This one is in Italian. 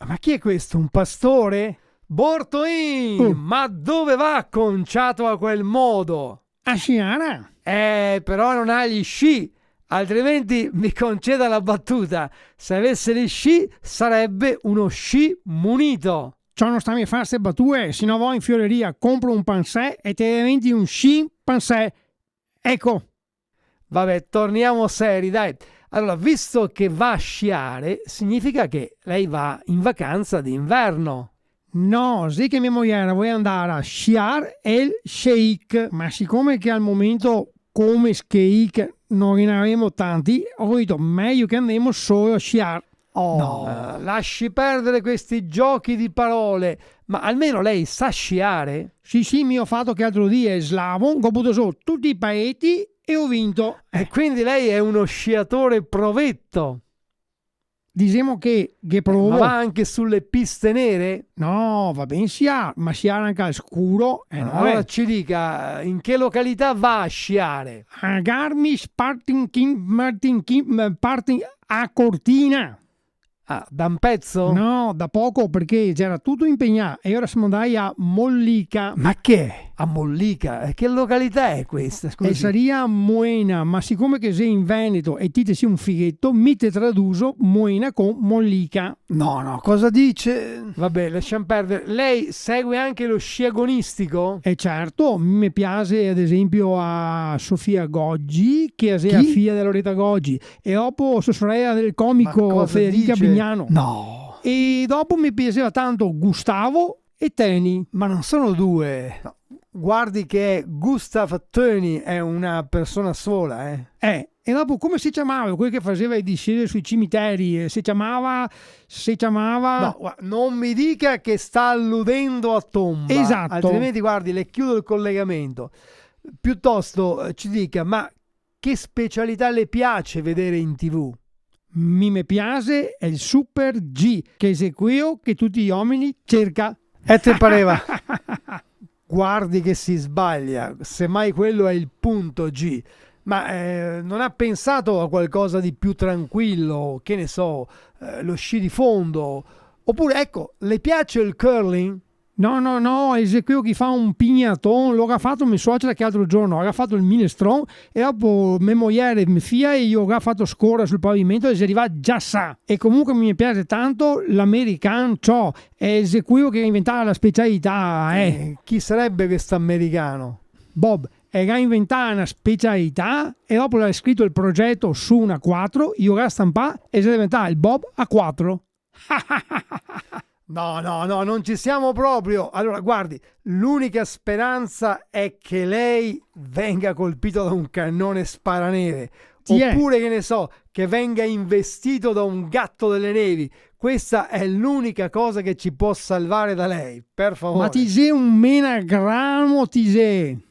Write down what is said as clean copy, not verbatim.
Ma chi è questo? Un pastore? Bortoin! Ma dove va conciato a quel modo? A sciare? Però non ha gli sci, altrimenti mi conceda la battuta. Se avesse gli sci sarebbe uno sci munito. Ciò non sta a fare queste battute, se no vai in fioreria, compro un pansè e te diventi un scimpanzé. Ecco. Vabbè, torniamo seri, dai. Allora, visto che va a sciare, significa che lei va in vacanza d'inverno. No, sì che mia moglie vuole andare a Sharm el Sheikh, ma siccome che al momento come Sheikh non ne avremo tanti, ho detto meglio che andiamo solo a Sharm. No, lasci perdere questi giochi di parole. Ma almeno lei sa sciare? Sì, mi ho fatto che altro dia slalom, ho buttato su tutti i paesi e ho vinto. E quindi lei è uno sciatore provetto. Diciamo che provo. Ma va anche sulle piste nere? No, va bene sciare, ma sciare anche al scuro. Allora ci dica, in che località va a sciare? A Garmisch Parting a Cortina. Ah, da un pezzo? No, da poco perché c'era tutto impegnato e ora siamo andati a Mollica. Ma che? A Mollica? Che località è questa? Scusi. E saria Moena, ma siccome che sei in Veneto e ti sei un fighetto, mi te traduso Moena con Mollica. No, cosa dice? Vabbè, lasciamo perdere. Lei segue anche lo sci agonistico? E certo, mi piace ad esempio a Sofia Goggi, che è la figlia della Loretta Goggi, e dopo sua sorella del comico Federica Bignano. No. E dopo mi piaceva tanto Gustavo e Teni. Ma non sono due. No. Guardi che Gustav Töni è una persona sola, E dopo come si chiamava? Quello che faceva i discese sui cimiteri? Si chiamava... No, non mi dica che sta alludendo a Tomba. Esatto. Altrimenti, guardi, le chiudo il collegamento. Piuttosto ci dica, ma che specialità le piace vedere in TV? Mi piace è il Super G, che eseguio che tutti gli uomini cerca. E te pareva? Guardi che si sbaglia, semmai quello è il punto G. Ma non ha pensato a qualcosa di più tranquillo, che ne so, lo sci di fondo? Oppure, ecco, le piace il curling? No, eseguio chi fa un pignaton, l'ho fatto mia suocera che l'altro giorno, ha fatto il minestrone e dopo mia moglie, mia figlia e io ho fatto scorra sul pavimento e si arriva già sa. E comunque mi piace tanto l'americano, ciò, è eseguio che ha inventato la specialità. Chi sarebbe questo americano? Bob, e ha inventato una specialità e dopo l'ha scritto il progetto su una 4, io ho stampato e si è diventato il Bob a 4. No, non ci siamo proprio. Allora, guardi, l'unica speranza è che lei venga colpito da un cannone sparaneve. Oppure, che ne so, che venga investito da un gatto delle nevi. Questa è l'unica cosa che ci può salvare da lei, per favore. Ma ti sei un menagramo, ti sei.